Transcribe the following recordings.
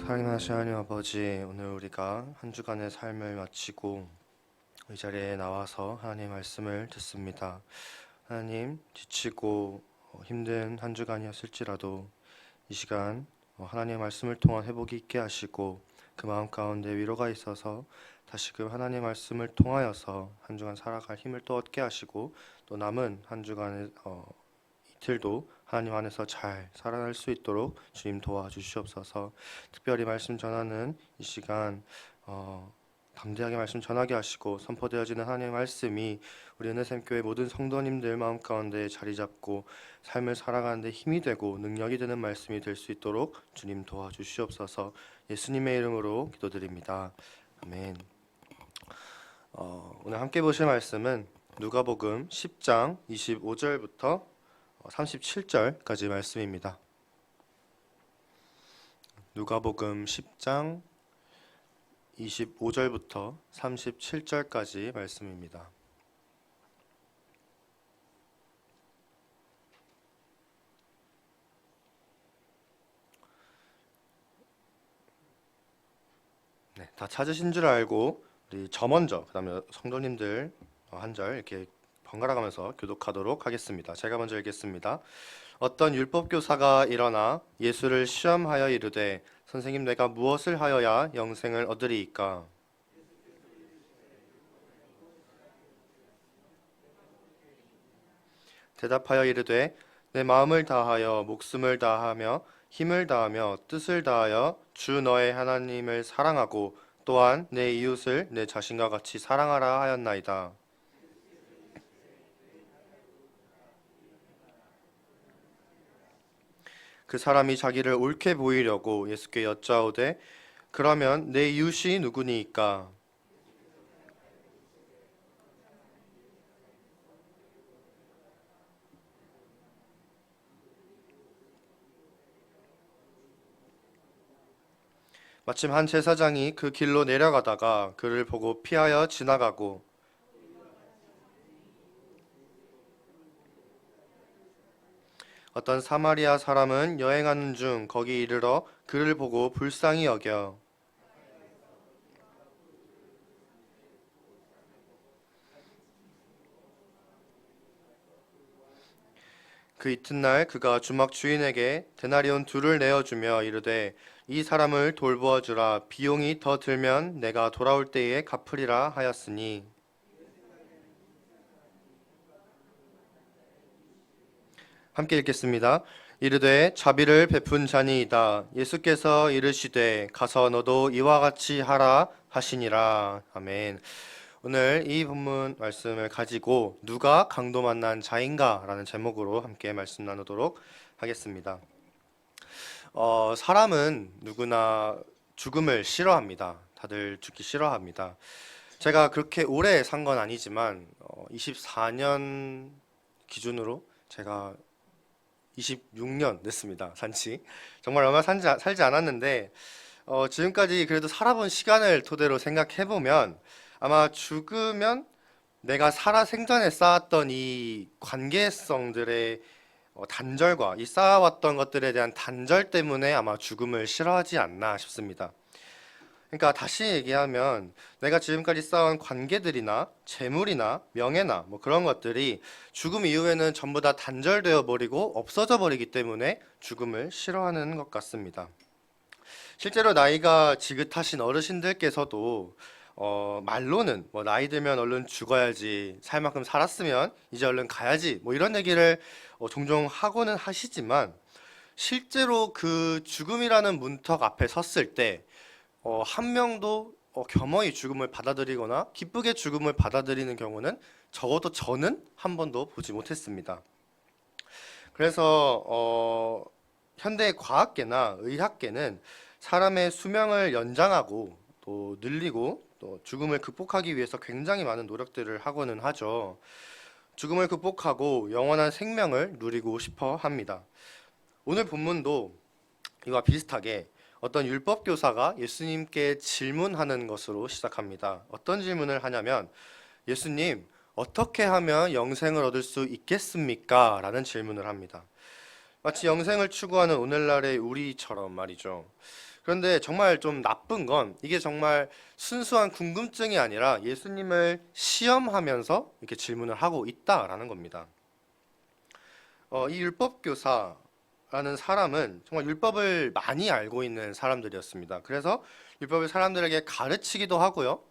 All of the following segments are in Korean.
사랑하신 하나님 아버지, 오늘 우리가 한 주간의 삶을 마치고 이 자리에 나와서 하나님의 말씀을 듣습니다. 하나님, 지치고 힘든 한 주간이었을지라도 이 시간 하나님의 말씀을 통한 회복이 있게 하시고 그 마음 가운데 위로가 있어서 다시금 하나님의 말씀을 통하여서 한 주간 살아갈 힘을 또 얻게 하시고 또 남은 한 주간의 이틀도 하나님 안에서 잘 살아날 수 있도록 주님 도와주시옵소서. 특별히 말씀 전하는 이 시간 담대하게 말씀 전하게 하시고 선포되어지는 하나님의 말씀이 우리 은혜샘교회 모든 성도님들 마음 가운데 자리 잡고 삶을 살아가는 데 힘이 되고 능력이 되는 말씀이 될 수 있도록 주님 도와주시옵소서. 예수님의 이름으로 기도드립니다. 아멘. 오늘 함께 보실 말씀은 누가복음 10장 25절부터 37절까지 말씀입니다. 누가복음 10장 25절부터 37절까지 말씀입니다. 네, 다 찾으신 줄 알고 우리 저 먼저 그다음에 성도님들 한 절 이렇게 번갈아 가면서 교독하도록 하겠습니다. 제가 먼저 읽겠습니다. 어떤 율법 교사가 일어나 예수를 시험하여 이르되 선생님, 내가 무엇을 하여야 영생을 얻으리이까? 대답하여 이르되 내 마음을 다하여 목숨을 다하며 힘을 다하며 뜻을 다하여 주 너의 하나님을 사랑하고 또한 내 이웃을 내 자신과 같이 사랑하라 하였나이다. 그 사람이 자기를 옳게 보이려고 예수께 여짜오되 그러면 내 이웃이 누구니이까? 마침 한 제사장이 그 길로 내려가다가 그를 보고 피하여 지나가고 어떤 사마리아 사람은 여행하는 중 거기 이르러 그를 보고 불쌍히 여겨 그 이튿날 그가 주막 주인에게 데나리온 둘을 내어주며 이르되 이 사람을 돌보아 주라. 비용이 더 들면 내가 돌아올 때에 갚으리라 하였으니. 함께 읽겠습니다. 이르되 자비를 베푼 자니이다. 예수께서 이르시되 가서 너도 이와 같이 하라 하시니라. 아멘. 오늘 이 본문 말씀을 가지고 누가 강도 만난 자인가 라는 제목으로 함께 말씀 나누도록 하겠습니다. 사람은 누구나 죽음을 싫어합니다. 다들 죽기 싫어합니다. 제가 그렇게 오래 산 건 아니지만 24년 기준으로 제가 26년 됐습니다. 산지. 정말 얼마 살지 않았는데 지금까지 그래도 살아본 시간을 토대로 생각해보면 아마 죽으면 내가 살아 생전에 쌓았던 이 관계성들의 단절과 이 쌓아왔던 것들에 대한 단절 때문에 아마 죽음을 싫어하지 않나 싶습니다. 그러니까 다시 얘기하면 내가 지금까지 쌓아온 관계들이나 재물이나 명예나 뭐 그런 것들이 죽음 이후에는 전부 다 단절되어 버리고 없어져 버리기 때문에 죽음을 싫어하는 것 같습니다. 실제로 나이가 지긋하신 어르신들께서도 말로는 뭐 나이 들면 얼른 죽어야지, 살 만큼 살았으면 이제 얼른 가야지, 뭐 이런 얘기를 종종 하고는 하시지만 실제로 그 죽음이라는 문턱 앞에 섰을 때 한 명도 겸허히 죽음을 받아들이거나 기쁘게 죽음을 받아들이는 경우는 적어도 저는 한 번도 보지 못했습니다. 그래서 현대 과학계나 의학계는 사람의 수명을 연장하고 또 늘리고 또 죽음을 극복하기 위해서 굉장히 많은 노력들을 하고는 하죠. 죽음을 극복하고 영원한 생명을 누리고 싶어 합니다. 오늘 본문도 이와 비슷하게 어떤 율법 교사가 예수님께 질문하는 것으로 시작합니다. 어떤 질문을 하냐면 예수님, 어떻게 하면 영생을 얻을 수 있겠습니까? 라는 질문을 합니다. 마치 영생을 추구하는 오늘날의 우리처럼 말이죠. 그런데 정말 좀 나쁜 건 이게 정말 순수한 궁금증이 아니라 예수님을 시험하면서 이렇게 질문을 하고 있다라는 겁니다. 이 율법교사라는 사람은 정말 율법을 많이 알고 있는 사람들이었습니다. 그래서 율법을 사람들에게 가르치기도 하고요.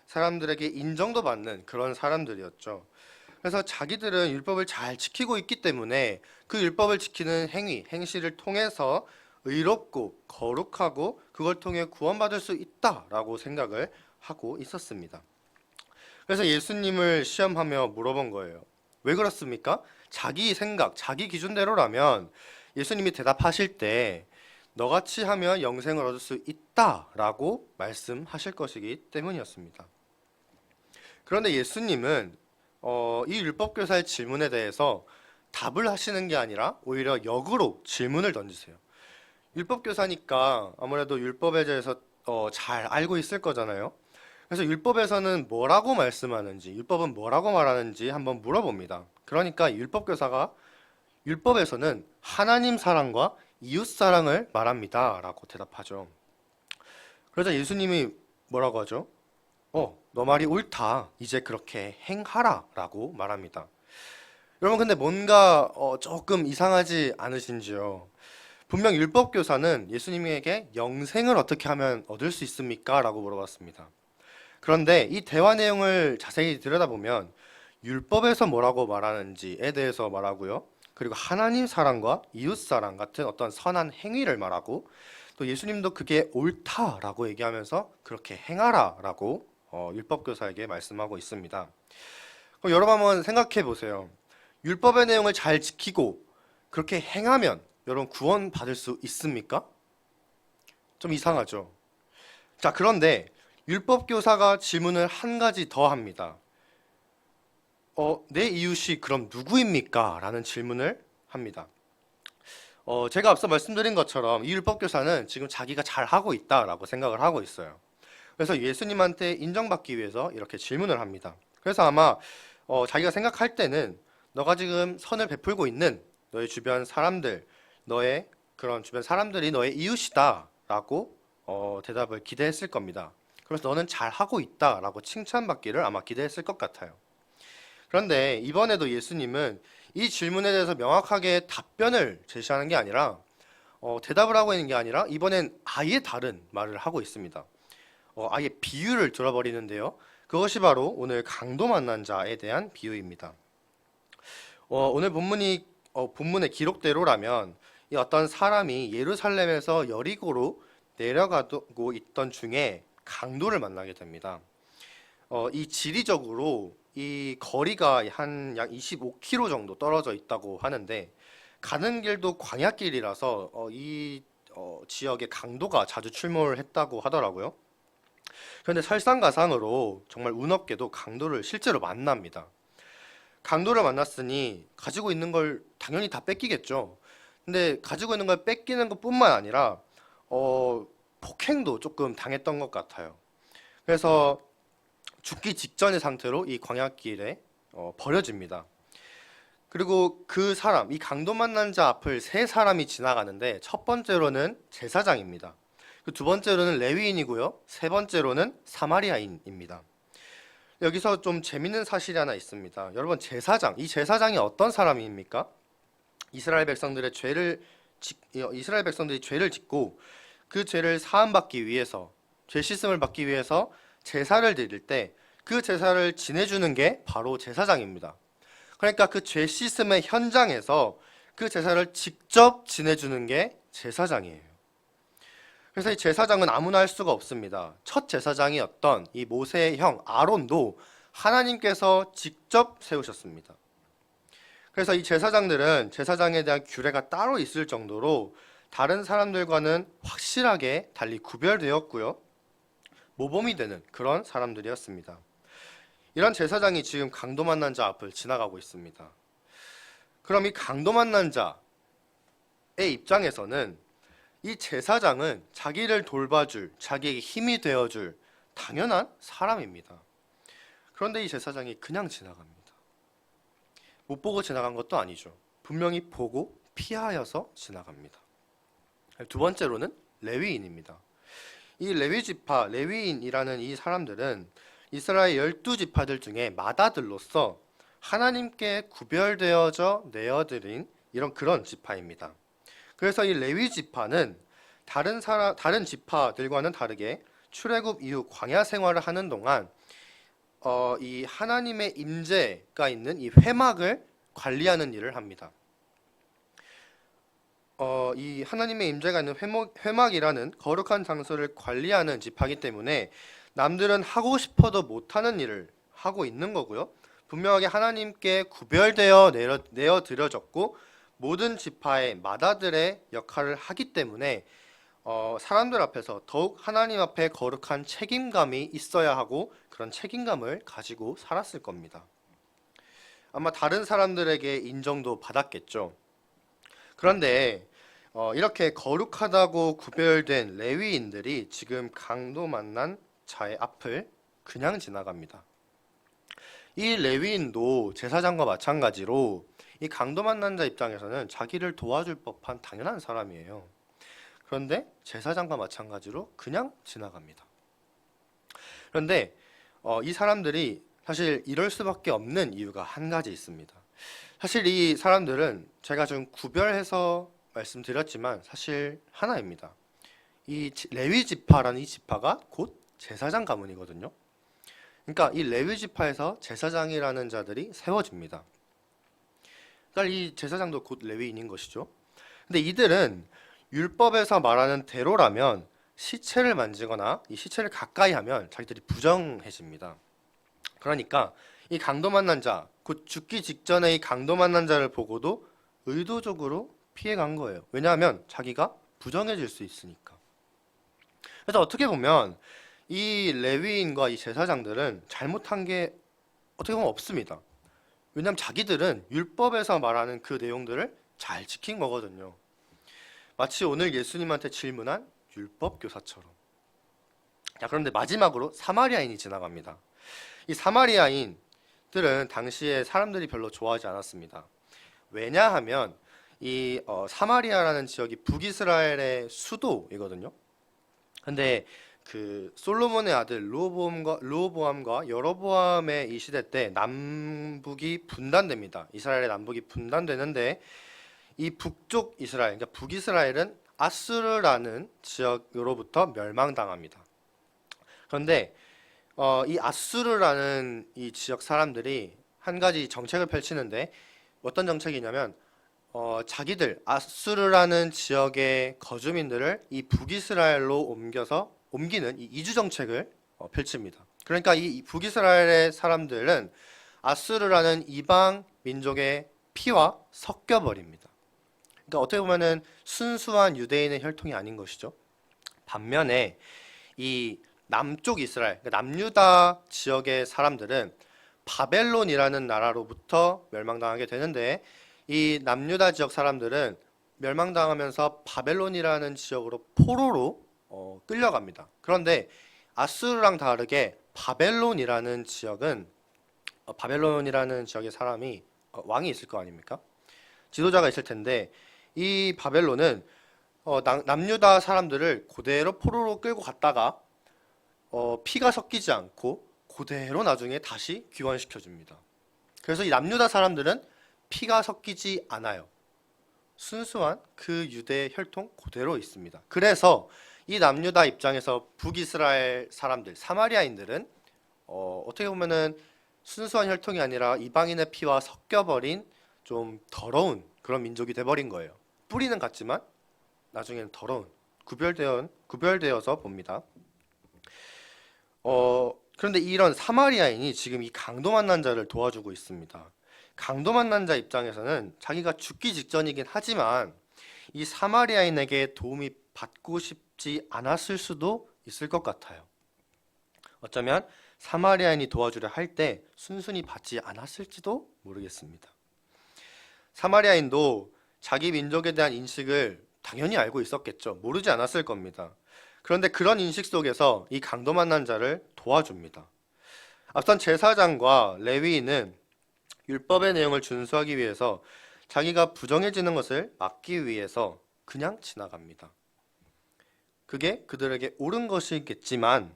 사람들에게 인정도 받는 그런 사람들이었죠. 그래서 자기들은 율법을 잘 지키고 있기 때문에 그 율법을 지키는 행위, 행실을 통해서 의롭고 거룩하고 그걸 통해 구원받을 수 있다라고 생각을 하고 있었습니다. 그래서 예수님을 시험하며 물어본 거예요. 왜 그렇습니까? 자기 생각, 자기 기준대로라면 예수님이 대답하실 때 너같이 하면 영생을 얻을 수 있다라고 말씀하실 것이기 때문이었습니다. 그런데 예수님은 이 율법교사의 질문에 대해서 답을 하시는 게 아니라 오히려 역으로 질문을 던지세요. 율법교사니까 아무래도 율법에 대해서 잘 알고 있을 거잖아요. 그래서 율법에서는 뭐라고 말씀하는지, 율법은 뭐라고 말하는지 한번 물어봅니다. 그러니까 율법교사가 율법에서는 하나님 사랑과 이웃 사랑을 말합니다. 라고 대답하죠. 그러자 예수님이 뭐라고 하죠? 너 말이 옳다. 이제 그렇게 행하라. 라고 말합니다. 여러분, 근데 뭔가 조금 이상하지 않으신지요? 분명 율법교사는 예수님에게 영생을 어떻게 하면 얻을 수 있습니까? 라고 물어봤습니다. 그런데 이 대화 내용을 자세히 들여다보면 율법에서 뭐라고 말하는지에 대해서 말하고요. 그리고 하나님 사랑과 이웃 사랑 같은 어떤 선한 행위를 말하고 또 예수님도 그게 옳다라고 얘기하면서 그렇게 행하라라고 율법교사에게 말씀하고 있습니다. 그럼 여러분 한번 생각해 보세요. 율법의 내용을 잘 지키고 그렇게 행하면 여러분 구원 받을 수 있습니까? 좀 이상하죠. 자, 그런데 율법교사가 질문을 한 가지 더 합니다. 내 이웃이 그럼 누구입니까? 라는 질문을 합니다. 제가 앞서 말씀드린 것처럼 이 율법교사는 지금 자기가 잘하고 있다라고 생각을 하고 있어요. 그래서 예수님한테 인정받기 위해서 이렇게 질문을 합니다. 그래서 아마 자기가 생각할 때는 너가 지금 선을 베풀고 있는 너의 주변 사람들, 너의 그런 주변 사람들이 너의 이웃이다라고 대답을 기대했을 겁니다. 그래서 너는 잘하고 있다라고 칭찬받기를 아마 기대했을 것 같아요. 그런데 이번에도 예수님은 이 질문에 대해서 명확하게 답변을 제시하는 게 아니라 대답을 하고 있는 게 아니라 이번엔 아예 다른 말을 하고 있습니다. 아예 비유를 들어버리는데요. 그것이 바로 오늘 강도 만난 자에 대한 비유입니다. 오늘 본문의 기록대로라면 이 어떤 사람이 예루살렘에서 여리고로 내려가고 있던 중에 강도를 만나게 됩니다. 이 지리적으로 이 거리가 한 약 25km 정도 떨어져 있다고 하는데 가는 길도 광야길이라서 이 지역에 강도가 자주 출몰을 했다고 하더라고요. 그런데 설상가상으로 정말 운없게도 강도를 실제로 만납니다. 강도를 만났으니 가지고 있는 걸 당연히 다 뺏기겠죠. 근데 가지고 있는 걸 뺏기는 것뿐만 아니라 폭행도 조금 당했던 것 같아요. 그래서 죽기 직전의 상태로 이 광야길에 버려집니다. 그리고 그 사람, 이 강도 만난 자 앞을 세 사람이 지나가는데 첫 번째로는 제사장입니다. 그 두 번째로는 레위인이고요. 세 번째로는 사마리아인입니다. 여기서 좀 재밌는 사실이 하나 있습니다. 여러분, 이 제사장이 어떤 사람입니까? 이스라엘 백성들이 죄를 짓고 그 죄를 사함받기 위해서, 죄 씻음을 받기 위해서 제사를 드릴 때 그 제사를 지내주는 게 바로 제사장입니다. 그러니까 그 죄 씻음의 현장에서 그 제사를 직접 지내주는 게 제사장이에요. 그래서 이 제사장은 아무나 할 수가 없습니다. 첫 제사장이었던 이 모세의 형 아론도 하나님께서 직접 세우셨습니다. 그래서 이 제사장들은 제사장에 대한 규례가 따로 있을 정도로 다른 사람들과는 확실하게 달리 구별되었고요. 모범이 되는 그런 사람들이었습니다. 이런 제사장이 지금 강도 만난 자 앞을 지나가고 있습니다. 그럼 이 강도 만난 자의 입장에서는 이 제사장은 자기를 돌봐줄, 자기에게 힘이 되어줄 당연한 사람입니다. 그런데 이 제사장이 그냥 지나갑니다. 못 보고 지나간 것도 아니죠. 분명히 보고 피하여서 지나갑니다. 두 번째로는 레위인입니다. 이 레위 지파, 레위인이라는 이 사람들은 이스라엘 12지파들 중에 맏아들로서 하나님께 구별되어져 내어드린 그런 지파입니다. 그래서 이 레위 지파는 다른 지파들과는 다르게 출애굽 이후 광야 생활을 하는 동안 이 하나님의 임재가 있는 이 회막을 관리하는 일을 합니다. 이 하나님의 임재가 있는 회막이라는 거룩한 장소를 관리하는 지파이기 때문에 남들은 하고 싶어도 못하는 일을 하고 있는 거고요. 분명하게 하나님께 구별되어 내어드려졌고 모든 지파의 맏아들의 역할을 하기 때문에 사람들 앞에서 더욱 하나님 앞에 거룩한 책임감이 있어야 하고 그런 책임감을 가지고 살았을 겁니다. 아마 다른 사람들에게 인정도 받았겠죠. 그런데 이렇게 거룩하다고 구별된 레위인들이 지금 강도 만난 자의 앞을 그냥 지나갑니다. 이 레위인도 제사장과 마찬가지로 이 강도 만난 자 입장에서는 자기를 도와줄 법한 당연한 사람이에요. 그런데 제사장과 마찬가지로 그냥 지나갑니다. 그런데 이 사람들이 사실 이럴 수밖에 없는 이유가 한 가지 있습니다. 사실 이 사람들은 제가 좀 구별해서 말씀드렸지만 사실 하나입니다. 이 레위 지파라는 이 지파가 곧 제사장 가문이거든요. 그러니까 이 레위 지파에서 제사장이라는 자들이 세워집니다. 그러니까 이 제사장도 곧 레위인인 것이죠. 근데 이들은 율법에서 말하는 대로라면 시체를 만지거나 이 시체를 가까이 하면 자기들이 부정해집니다. 그러니까 이 강도 만난 자, 곧 죽기 직전에 이 강도 만난 자를 보고도 의도적으로 피해간 거예요. 왜냐하면 자기가 부정해질 수 있으니까. 그래서 어떻게 보면 이 레위인과 이 제사장들은 잘못한 게 어떻게 보면 없습니다. 왜냐하면 자기들은 율법에서 말하는 그 내용들을 잘 지킨 거거든요. 마치 오늘 예수님한테 질문한 율법 교사처럼. 자, 그런데 마지막으로 사마리아인이 지나갑니다. 이 사마리아인들은 당시에 사람들이 별로 좋아하지 않았습니다. 왜냐하면 이 사마리아라는 지역이 북이스라엘의 수도이거든요. 근데 그 솔로몬의 아들 르호보암과 여로보암의 이 시대 때 남북이 분단됩니다. 이스라엘의 남북이 분단되는데 이 북쪽 이스라엘, 그러니까 북이스라엘은 아수르라는 지역으로부터 멸망당합니다. 그런데 이 아수르라는 이 지역 사람들이 한 가지 정책을 펼치는데 어떤 정책이냐면 자기들 아수르라는 지역의 거주민들을 이 북이스라엘로 옮기는 이 이주 정책을 펼칩니다. 그러니까 이 북이스라엘의 사람들은 아수르라는 이방 민족의 피와 섞여 버립니다. 그러니까 어떻게 보면은 순수한 유대인의 혈통이 아닌 것이죠. 반면에 이 남쪽 이스라엘, 그러니까 남유다 지역의 사람들은 바벨론이라는 나라로부터 멸망당하게 되는데 이 남유다 지역 사람들은 멸망당하면서 바벨론이라는 지역으로 포로로 끌려갑니다. 그런데 아수르랑 다르게 바벨론이라는 지역은 바벨론이라는 지역의 사람이 왕이 있을 거 아닙니까? 지도자가 있을 텐데 이 바벨론은 남유다 사람들을 그대로 포로로 끌고 갔다가 피가 섞이지 않고 그대로 나중에 다시 귀환시켜 줍니다. 그래서 이 남유다 사람들은 피가 섞이지 않아요. 순수한 그 유대 혈통 그대로 있습니다. 그래서 이 남유다 입장에서 북이스라엘 사람들, 사마리아인들은 어떻게 보면은 순수한 혈통이 아니라 이방인의 피와 섞여버린 좀 더러운 그런 민족이 돼버린 거예요. 뿌리는 같지만 나중에는 더러운 구별되어서 봅니다. 그런데 이런 사마리아인이 지금 이 강도 만난 자를 도와주고 있습니다. 강도 만난 자 입장에서는 자기가 죽기 직전이긴 하지만 이 사마리아인에게 도움이 받고 싶지 않았을 수도 있을 것 같아요. 어쩌면 사마리아인이 도와주려 할 때 순순히 받지 않았을지도 모르겠습니다. 사마리아인도 자기 민족에 대한 인식을 당연히 알고 있었겠죠. 모르지 않았을 겁니다. 그런데 그런 인식 속에서 이 강도 만난 자를 도와줍니다. 앞선 제사장과 레위인은 율법의 내용을 준수하기 위해서 자기가 부정해지는 것을 막기 위해서 그냥 지나갑니다. 그게 그들에게 옳은 것이겠지만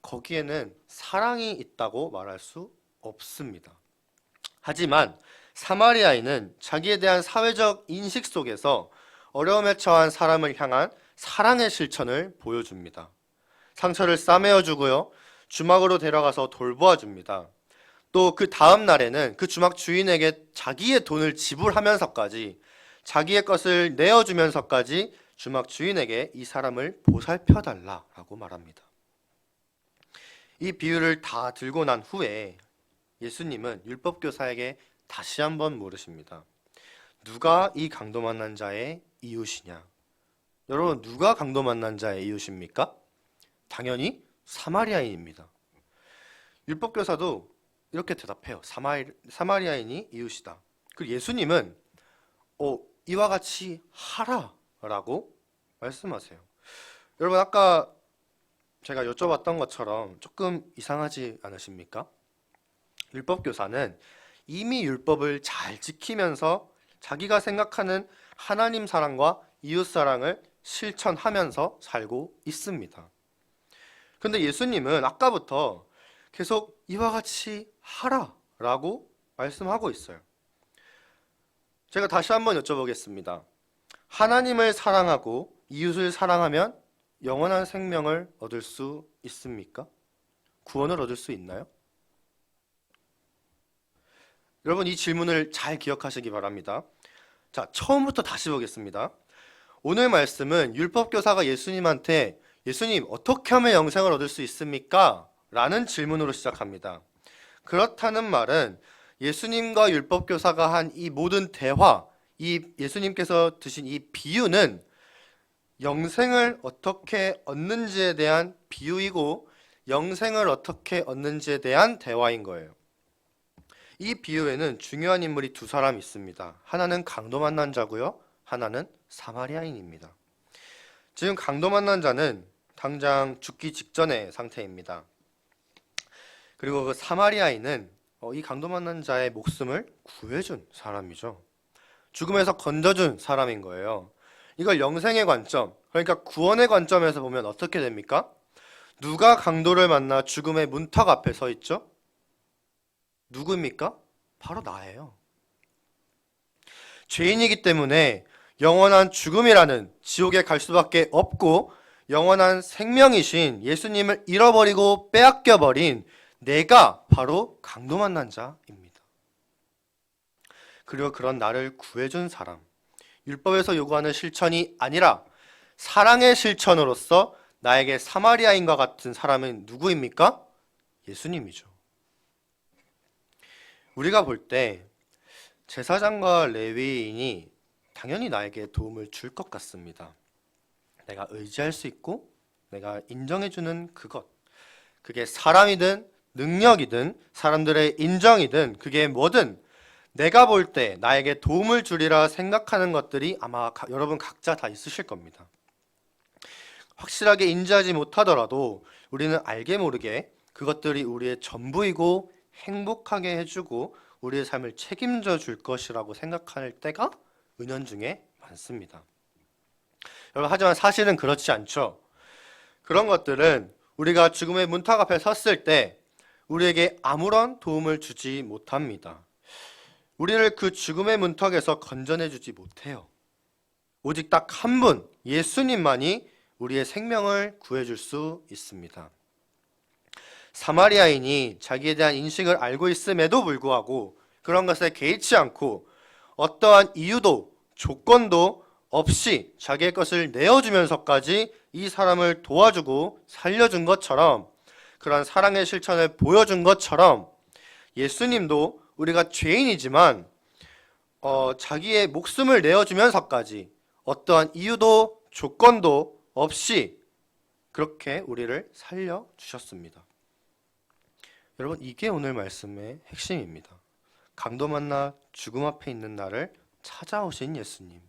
거기에는 사랑이 있다고 말할 수 없습니다. 하지만 사마리아인은 자기에 대한 사회적 인식 속에서 어려움에 처한 사람을 향한 사랑의 실천을 보여줍니다. 상처를 싸매어 주고요. 주막으로 데려가서 돌보아 줍니다. 또 그 다음 날에는 그 주막 주인에게 자기의 돈을 지불하면서까지 자기의 것을 내어주면서까지 주막 주인에게 이 사람을 보살펴 달라라고 말합니다. 이 비유를 다 들고 난 후에 예수님은 율법교사에게 다시 한번 물으십니다. 누가 이 강도 만난 자의 이웃이냐? 여러분, 누가 강도 만난 자의 이웃입니까? 당연히 사마리아인입니다. 율법교사도 이렇게 대답해요. 사마리아인이 이웃이다. 그리고 예수님은 이와 같이 하라라고 말씀하세요. 여러분, 아까 제가 여쭤봤던 것처럼 조금 이상하지 않으십니까? 율법교사는 이미 율법을 잘 지키면서 자기가 생각하는 하나님 사랑과 이웃 사랑을 실천하면서 살고 있습니다. 근데 예수님은 아까부터 계속 이와 같이 하라라고 말씀하고 있어요. 제가 다시 한번 여쭤보겠습니다. 하나님을 사랑하고 이웃을 사랑하면 영원한 생명을 얻을 수 있습니까? 구원을 얻을 수 있나요? 여러분, 이 질문을 잘 기억하시기 바랍니다. 자, 처음부터 다시 보겠습니다. 오늘 말씀은 율법교사가 예수님한테 예수님, 어떻게 하면 영생을 얻을 수 있습니까? 라는 질문으로 시작합니다. 그렇다는 말은 예수님과 율법교사가 한 이 모든 대화, 이 예수님께서 드신 이 비유는 영생을 어떻게 얻는지에 대한 비유이고 영생을 어떻게 얻는지에 대한 대화인 거예요. 이 비유에는 중요한 인물이 두 사람 있습니다. 하나는 강도 만난 자고요. 하나는 사마리아인입니다. 지금 강도 만난 자는 당장 죽기 직전의 상태입니다. 그리고 그 사마리아인은 이 강도 만난 자의 목숨을 구해준 사람이죠. 죽음에서 건져준 사람인 거예요. 이걸 영생의 관점, 그러니까 구원의 관점에서 보면 어떻게 됩니까? 누가 강도를 만나 죽음의 문턱 앞에 서 있죠? 누구입니까? 바로 나예요. 죄인이기 때문에 영원한 죽음이라는 지옥에 갈 수밖에 없고 영원한 생명이신 예수님을 잃어버리고 빼앗겨버린 내가 바로 강도 만난 자입니다. 그리고 그런 나를 구해준 사람, 율법에서 요구하는 실천이 아니라 사랑의 실천으로서 나에게 사마리아인과 같은 사람은 누구입니까? 예수님이죠. 우리가 볼 때 제사장과 레위인이 당연히 나에게 도움을 줄 것 같습니다. 내가 의지할 수 있고 내가 인정해주는 그것, 그게 사람이든 능력이든 사람들의 인정이든 그게 뭐든 내가 볼 때 나에게 도움을 주리라 생각하는 것들이 아마 여러분 각자 다 있으실 겁니다. 확실하게 인지하지 못하더라도 우리는 알게 모르게 그것들이 우리의 전부이고 행복하게 해주고 우리의 삶을 책임져 줄 것이라고 생각할 때가 은연중에 많습니다. 여러분, 하지만 사실은 그렇지 않죠. 그런 것들은 우리가 죽음의 문턱 앞에 섰을 때 우리에게 아무런 도움을 주지 못합니다. 우리를 그 죽음의 문턱에서 건져내 주지 못해요. 오직 딱 한 분, 예수님만이 우리의 생명을 구해줄 수 있습니다. 사마리아인이 자기에 대한 인식을 알고 있음에도 불구하고 그런 것에 개의치 않고 어떠한 이유도 조건도 없이 자기의 것을 내어주면서까지 이 사람을 도와주고 살려준 것처럼, 그런 사랑의 실천을 보여준 것처럼 예수님도 우리가 죄인이지만 자기의 목숨을 내어주면서까지 어떠한 이유도 조건도 없이 그렇게 우리를 살려주셨습니다. 여러분, 이게 오늘 말씀의 핵심입니다. 강도 만나 죽음 앞에 있는 나를 찾아오신 예수님,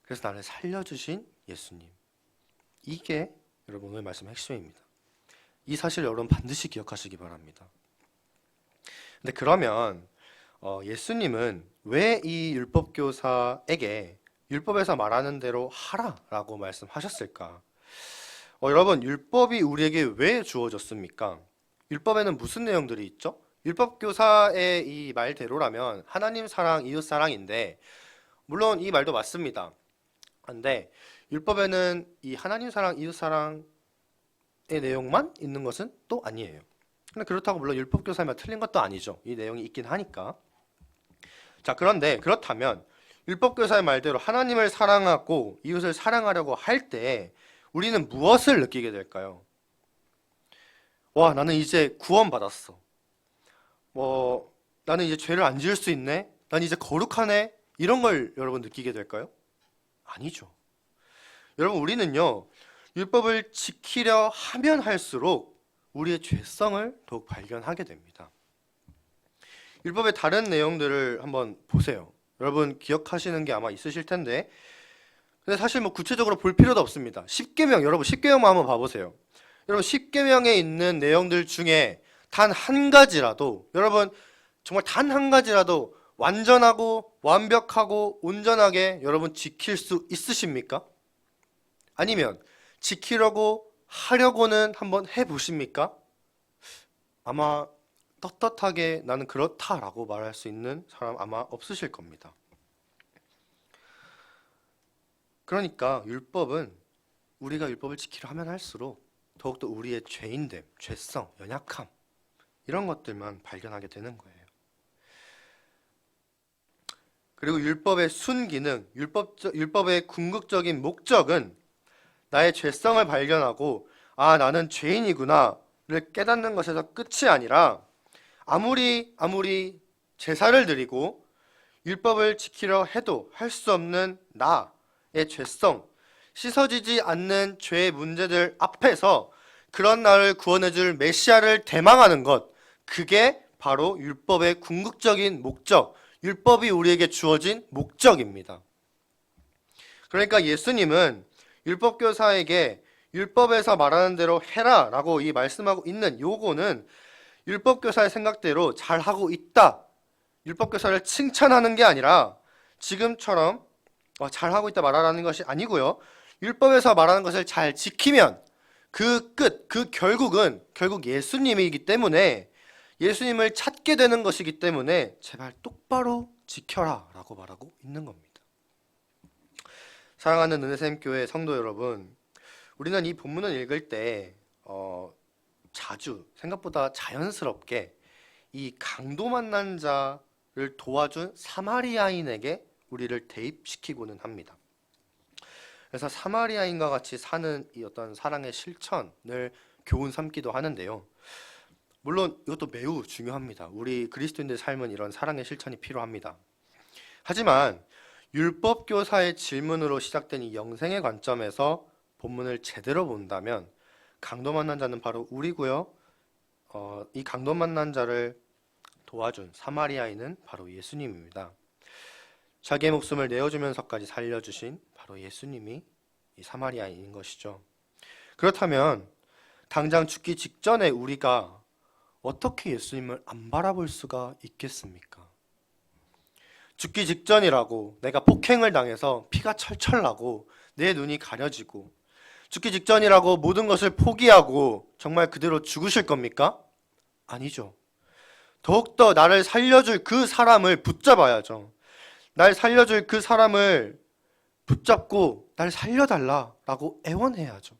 그래서 나를 살려주신 예수님, 이게 여러분 오늘 말씀의 핵심입니다. 이 사실 여러분 반드시 기억하시기 바랍니다. 근데 그러면 예수님은 왜 이 율법교사에게 율법에서 말하는 대로 하라라고 말씀하셨을까? 여러분, 율법이 우리에게 왜 주어졌습니까? 율법에는 무슨 내용들이 있죠? 율법교사의 이 말대로라면 하나님 사랑, 이웃 사랑인데, 물론 이 말도 맞습니다. 근데 율법에는 이 하나님 사랑, 이웃 사랑의 내용만 있는 것은 또 아니에요. 근데 그렇다고 물론 율법교사면 틀린 것도 아니죠. 이 내용이 있긴 하니까. 자, 그런데 그렇다면 율법교사의 말대로 하나님을 사랑하고 이웃을 사랑하려고 할 때 우리는 무엇을 느끼게 될까요? 와, 나는 이제 구원받았어. 나는 이제 죄를 안 지을 수 있네? 난 이제 거룩하네? 이런 걸 여러분 느끼게 될까요? 아니죠. 여러분, 우리는요, 율법을 지키려 하면 할수록 우리의 죄성을 더욱 발견하게 됩니다. 율법의 다른 내용들을 한번 보세요. 여러분 기억하시는 게 아마 있으실 텐데, 근데 사실 뭐 구체적으로 볼 필요도 없습니다. 십계명, 여러분 십계명만 한번 봐보세요. 여러분 십계명에 있는 내용들 중에 단 한 가지라도, 여러분 정말 단 한 가지라도 완전하고 완벽하고 온전하게 여러분 지킬 수 있으십니까? 아니면 지키려고 하려고는 한번 해보십니까? 아마 떳떳하게 나는 그렇다라고 말할 수 있는 사람 아마 없으실 겁니다. 그러니까 율법은 우리가 율법을 지키려 하면 할수록 더욱더 우리의 죄인됨, 죄성, 연약함 이런 것들만 발견하게 되는 거예요. 그리고 율법의 순기능, 율법의 궁극적인 목적은 나의 죄성을 발견하고 아, 나는 죄인이구나를 깨닫는 것에서 끝이 아니라 아무리 제사를 드리고 율법을 지키려 해도 할 수 없는 나의 죄성, 씻어지지 않는 죄의 문제들 앞에서 그런 나를 구원해줄 메시아를 대망하는 것, 그게 바로 율법의 궁극적인 목적, 율법이 우리에게 주어진 목적입니다. 그러니까 예수님은 율법교사에게 율법에서 말하는 대로 해라 라고 이 말씀하고 있는 요거는 율법교사의 생각대로 잘하고 있다, 율법교사를 칭찬하는 게 아니라 지금처럼 잘하고 있다 말하라는 것이 아니고요, 율법에서 말하는 것을 잘 지키면 그 끝, 그 결국은 결국 예수님이기 때문에, 예수님을 찾게 되는 것이기 때문에 제발 똑바로 지켜라 라고 말하고 있는 겁니다. 사랑하는 은혜샘교회 성도 여러분, 우리는 이 본문을 읽을 때 자주 생각보다 자연스럽게 이 강도 만난 자를 도와준 사마리아인에게 우리를 대입시키고는 합니다. 그래서 사마리아인과 같이 사는 이 어떤 사랑의 실천을 교훈 삼기도 하는데요. 물론 이것도 매우 중요합니다. 우리 그리스도인들의 삶은 이런 사랑의 실천이 필요합니다. 하지만 율법교사의 질문으로 시작된 이 영생의 관점에서 본문을 제대로 본다면 강도 만난 자는 바로 우리고요. 이 강도 만난 자를 도와준 사마리아인은 바로 예수님입니다. 자기의 목숨을 내어주면서까지 살려주신 바로 예수님이 이 사마리아인인 것이죠. 그렇다면 당장 죽기 직전에 우리가 어떻게 예수님을 안 바라볼 수가 있겠습니까? 죽기 직전이라고 내가 폭행을 당해서 피가 철철 나고 내 눈이 가려지고, 죽기 직전이라고 모든 것을 포기하고 정말 그대로 죽으실 겁니까? 아니죠. 더욱더 나를 살려줄 그 사람을 붙잡아야죠. 날 살려줄 그 사람을 붙잡고 날 살려달라라고 애원해야죠.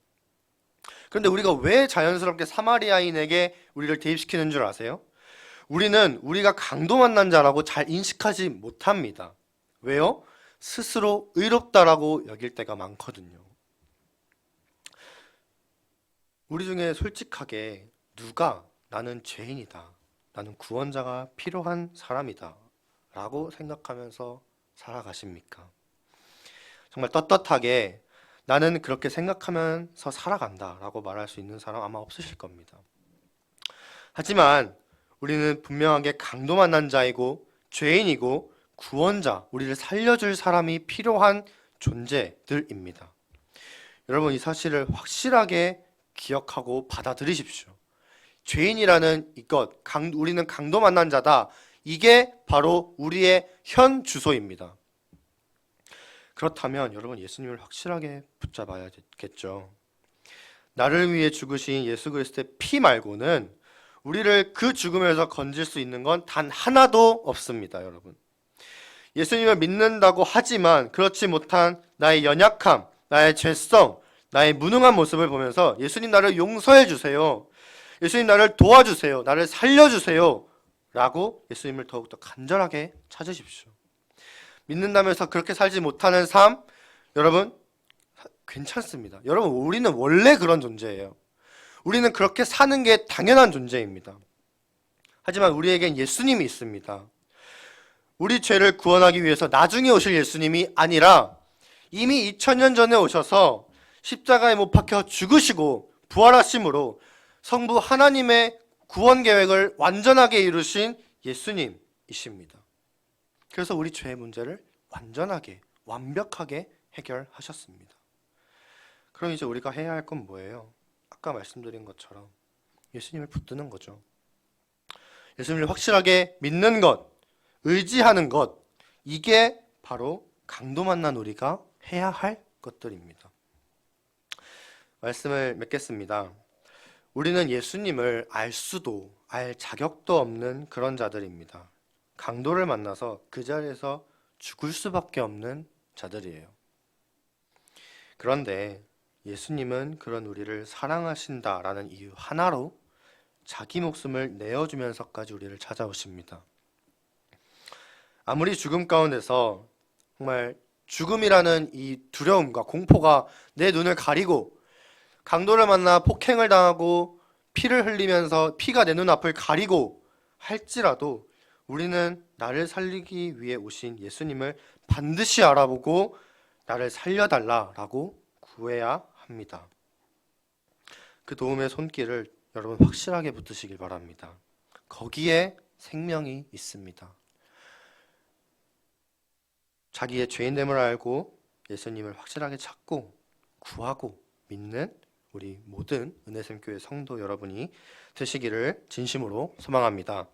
그런데 우리가 왜 자연스럽게 사마리아인에게 우리를 대입시키는 줄 아세요? 우리가 강도 만난 자라고 잘 인식하지 못합니다. 왜요? 스스로 의롭다라고 여길 때가 많거든요. 우리 중에 솔직하게 누가 나는 죄인이다, 나는 구원자가 필요한 사람이다 라고 생각하면서 살아가십니까? 정말 떳떳하게 나는 그렇게 생각하면서 살아간다 라고 말할 수 있는 사람 아마 없으실 겁니다. 하지만 우리는 분명하게 강도 만난 자이고 죄인이고 구원자, 우리를 살려줄 사람이 필요한 존재들입니다. 여러분, 이 사실을 확실하게 기억하고 받아들이십시오. 죄인이라는 이것, 우리는 강도 만난 자다, 이게 바로 우리의 현 주소입니다. 그렇다면 여러분 예수님을 확실하게 붙잡아야겠죠. 나를 위해 죽으신 예수 그리스도의 피 말고는 우리를 그 죽음에서 건질 수 있는 건 단 하나도 없습니다, 여러분. 예수님을 믿는다고 하지만 그렇지 못한 나의 연약함, 나의 죄성, 나의 무능한 모습을 보면서 예수님 나를 용서해 주세요. 예수님 나를 도와주세요. 나를 살려주세요. 라고 예수님을 더욱더 간절하게 찾으십시오. 믿는다면서 그렇게 살지 못하는 삶, 여러분 괜찮습니다. 여러분 우리는 원래 그런 존재예요. 우리는 그렇게 사는 게 당연한 존재입니다. 하지만 우리에겐 예수님이 있습니다. 우리 죄를 구원하기 위해서 나중에 오실 예수님이 아니라 이미 2000년 전에 오셔서 십자가에 못 박혀 죽으시고 부활하심으로 성부 하나님의 구원 계획을 완전하게 이루신 예수님이십니다. 그래서 우리 죄의 문제를 완전하게, 완벽하게 해결하셨습니다. 그럼 이제 우리가 해야 할 건 뭐예요? 아까 말씀드린 것처럼 예수님을 붙드는 거죠. 예수님을 확실하게 믿는 것, 의지하는 것, 이게 바로 강도 만난 우리가 해야 할 것들입니다. 말씀을 맺겠습니다. 우리는 예수님을 알 수도 알 자격도 없는 그런 자들입니다. 강도를 만나서 그 자리에서 죽을 수밖에 없는 자들이에요. 그런데 예수님은 그런 우리를 사랑하신다라는 이유 하나로 자기 목숨을 내어주면서까지 우리를 찾아오십니다. 아무리 죽음 가운데서 정말 죽음이라는 이 두려움과 공포가 내 눈을 가리고 강도를 만나 폭행을 당하고 피를 흘리면서 피가 내 눈앞을 가리고 할지라도 우리는 나를 살리기 위해 오신 예수님을 반드시 알아보고 나를 살려달라라고 구해야 합니다. 그 도움의 손길을 여러분 확실하게 붙드시길 바랍니다. 거기에 생명이 있습니다. 자기의 죄인됨을 알고 예수님을 확실하게 찾고 구하고 믿는 우리 모든 은혜샘교회 성도 여러분이 되시기를 진심으로 소망합니다.